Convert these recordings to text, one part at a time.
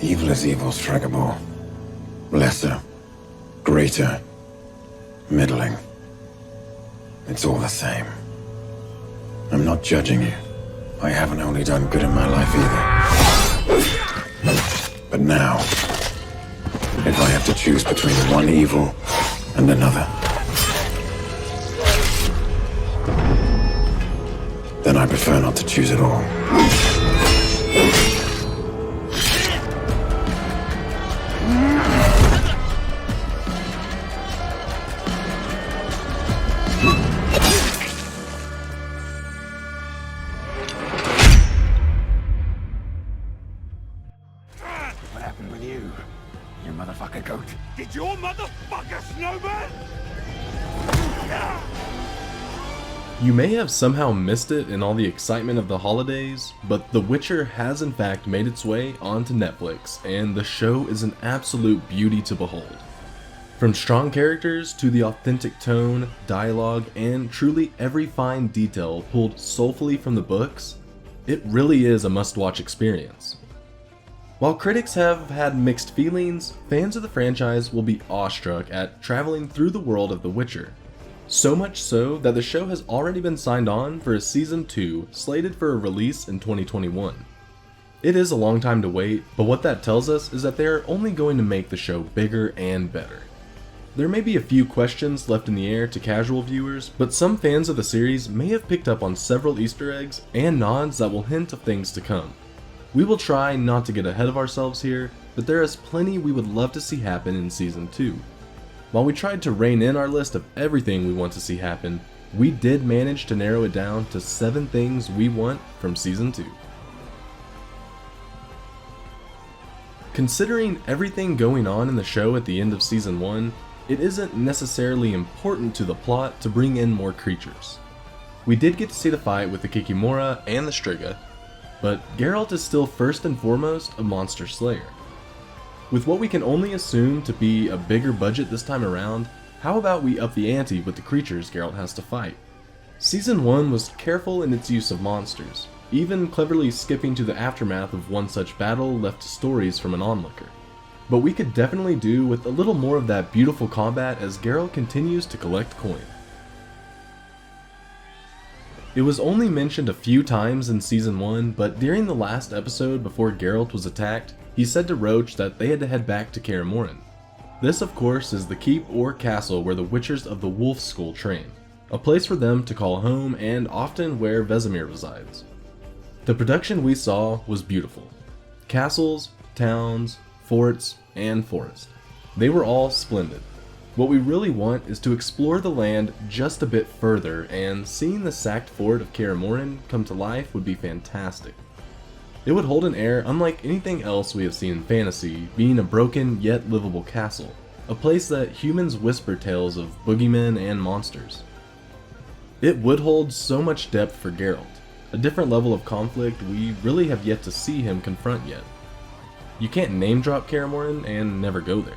Evil is evil, Stragabor. Lesser, greater, middling. It's all the same. I'm not judging you. I haven't only done good in my life either. But now, if I have to choose between one evil and another, then I prefer not to choose at all. What happened with you motherfucker goat? Did your motherfucker snowman? You may have somehow missed it in all the excitement of the holidays, but The Witcher has in fact made its way onto Netflix, and the show is an absolute beauty to behold. From strong characters to the authentic tone, dialogue, and truly every fine detail pulled soulfully from the books, it really is a must-watch experience. While critics have had mixed feelings, fans of the franchise will be awestruck at traveling through the world of The Witcher. So much so that the show has already been signed on for a season 2 slated for a release in 2021. It is a long time to wait, but what that tells us is that they are only going to make the show bigger and better. There may be a few questions left in the air to casual viewers, but some fans of the series may have picked up on several Easter eggs and nods that will hint of things to come. We will try not to get ahead of ourselves here, but there is plenty we would love to see happen in Season 2. While we tried to rein in our list of everything we want to see happen, we did manage to narrow it down to 7 things we want from Season 2. Considering everything going on in the show at the end of Season 1, it isn't necessarily important to the plot to bring in more creatures. We did get to see the fight with the Kikimora and the Striga, but Geralt is still first and foremost a monster slayer. With what we can only assume to be a bigger budget this time around, how about we up the ante with the creatures Geralt has to fight? Season 1 was careful in its use of monsters, even cleverly skipping to the aftermath of one such battle left to stories from an onlooker. But we could definitely do with a little more of that beautiful combat as Geralt continues to collect coin. It was only mentioned a few times in Season 1, but during the last episode before Geralt was attacked, he said to Roach that they had to head back to Kaer Morhen. This of course is the keep or castle where the Witchers of the Wolf School train, a place for them to call home and often where Vesemir resides. The production we saw was beautiful. Castles, towns, forts, and forest. They were all splendid. What we really want is to explore the land just a bit further, and seeing the sacked fort of Kaer Morhen come to life would be fantastic. It would hold an air unlike anything else we have seen in fantasy, being a broken yet livable castle, a place that humans whisper tales of boogeymen and monsters. It would hold so much depth for Geralt, a different level of conflict we really have yet to see him confront yet. You can't name drop Kaer Morhen and never go there.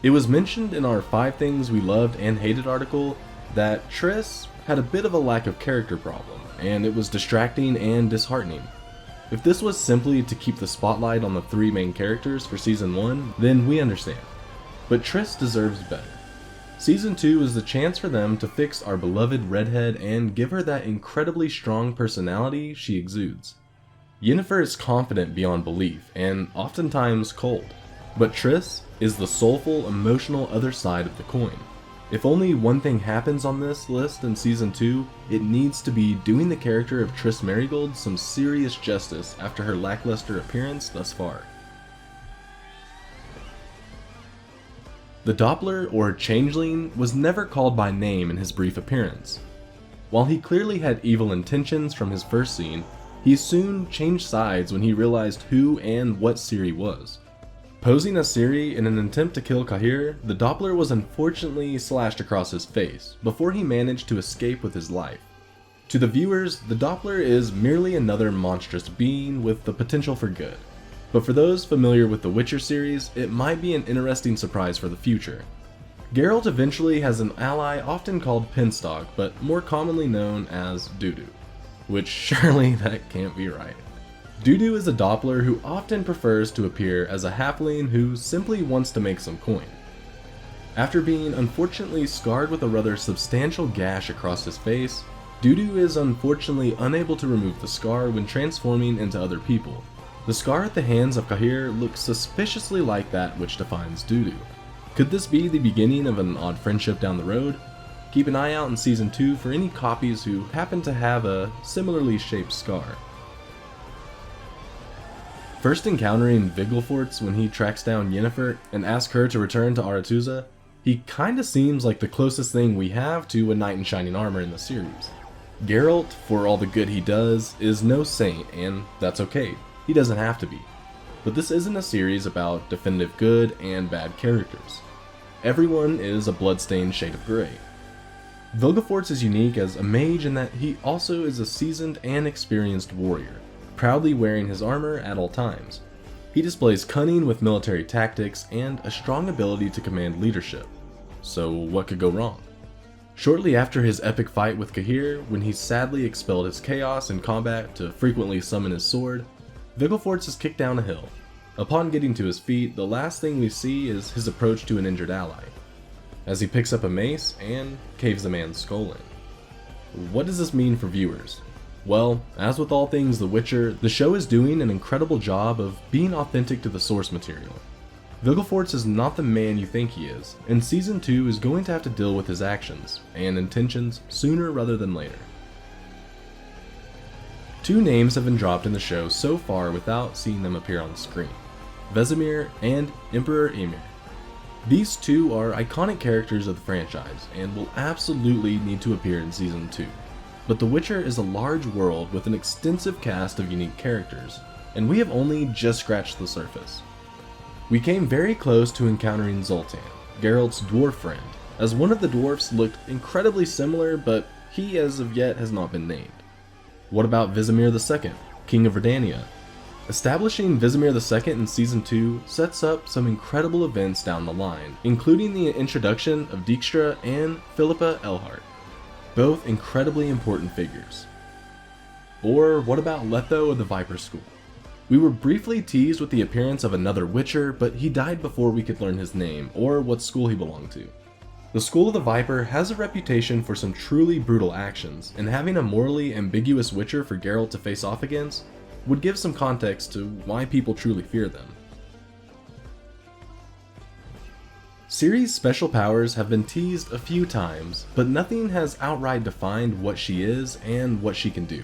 It was mentioned in our 5 Things We Loved and Hated article that Triss had a bit of a lack of character problem, and it was distracting and disheartening. If this was simply to keep the spotlight on the 3 main characters for Season 1, then we understand. But Triss deserves better. Season 2 is the chance for them to fix our beloved redhead and give her that incredibly strong personality she exudes. Yennefer is confident beyond belief, and oftentimes cold. But Triss is the soulful, emotional other side of the coin. If only one thing happens on this list in Season 2, it needs to be doing the character of Triss Merigold some serious justice after her lackluster appearance thus far. The Doppler, or Changeling, was never called by name in his brief appearance. While he clearly had evil intentions from his first scene, he soon changed sides when he realized who and what Ciri was. Posing as Ciri in an attempt to kill Cahir, the Doppler was unfortunately slashed across his face before he managed to escape with his life. To the viewers, the Doppler is merely another monstrous being with the potential for good. But for those familiar with the Witcher series, it might be an interesting surprise for the future. Geralt eventually has an ally often called Penstock, but more commonly known as Dudu. Which surely that can't be right. Dudu is a Doppler who often prefers to appear as a halfling who simply wants to make some coin. After being unfortunately scarred with a rather substantial gash across his face, Dudu is unfortunately unable to remove the scar when transforming into other people. The scar at the hands of Kahir looks suspiciously like that which defines Dudu. Could this be the beginning of an odd friendship down the road? Keep an eye out in Season 2 for any copies who happen to have a similarly shaped scar. First encountering Vigilforts when he tracks down Yennefer and asks her to return to Aretuza, he kinda seems like the closest thing we have to a knight in shining armor in the series. Geralt, for all the good he does, is no saint, and that's okay. He doesn't have to be. But this isn't a series about definitive good and bad characters. Everyone is a bloodstained shade of grey. Vilgefortz is unique as a mage in that he also is a seasoned and experienced warrior, proudly wearing his armor at all times. He displays cunning with military tactics and a strong ability to command leadership. So what could go wrong? Shortly after his epic fight with Kahir, when he sadly expelled his chaos in combat to frequently summon his sword, Vigilfortz is kicked down a hill. Upon getting to his feet, the last thing we see is his approach to an injured ally, as he picks up a mace and caves the man's skull in. What does this mean for viewers? Well, as with all things The Witcher, the show is doing an incredible job of being authentic to the source material. Vigilfortz is not the man you think he is, and Season 2 is going to have to deal with his actions and intentions sooner rather than later. Two names have been dropped in the show so far without seeing them appear on screen: Vesemir and Emperor Emir. These two are iconic characters of the franchise and will absolutely need to appear in Season 2. But The Witcher is a large world with an extensive cast of unique characters, and we have only just scratched the surface. We came very close to encountering Zoltan, Geralt's dwarf friend, as one of the dwarfs looked incredibly similar, but he as of yet has not been named. What about Vesemir II, King of Redania? Establishing Vesemir II in Season 2 sets up some incredible events down the line, including the introduction of Dijkstra and Philippa Eilhart, both incredibly important figures. Or what about Letho of the Viper School? We were briefly teased with the appearance of another Witcher, but he died before we could learn his name or what school he belonged to. The School of the Viper has a reputation for some truly brutal actions, and having a morally ambiguous Witcher for Geralt to face off against would give some context to why people truly fear them. Ciri's special powers have been teased a few times, but nothing has outright defined what she is and what she can do.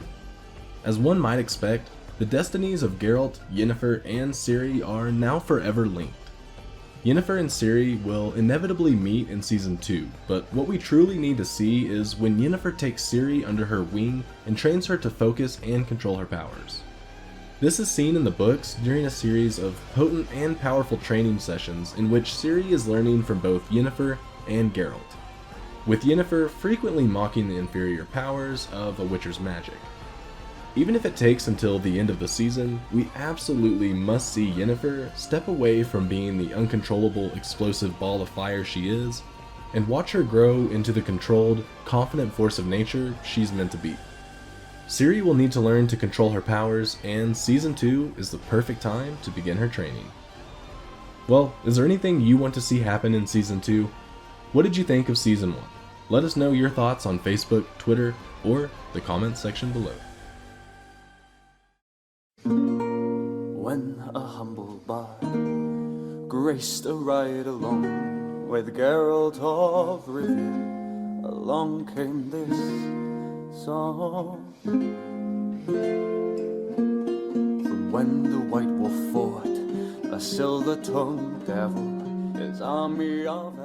As one might expect, the destinies of Geralt, Yennefer, and Ciri are now forever linked. Yennefer and Ciri will inevitably meet in Season 2, but what we truly need to see is when Yennefer takes Ciri under her wing and trains her to focus and control her powers. This is seen in the books during a series of potent and powerful training sessions in which Ciri is learning from both Yennefer and Geralt, with Yennefer frequently mocking the inferior powers of a Witcher's magic. Even if it takes until the end of the season, we absolutely must see Yennefer step away from being the uncontrollable explosive ball of fire she is, and watch her grow into the controlled, confident force of nature she's meant to be. Ciri will need to learn to control her powers, and Season 2 is the perfect time to begin her training. Well, is there anything you want to see happen in Season 2? What did you think of Season 1? Let us know your thoughts on Facebook, Twitter, or the comments section below. When a humble bard graced a ride along with Geralt of Rivia, along came this song. From when the White Wolf fought a silver-tongued devil, his army of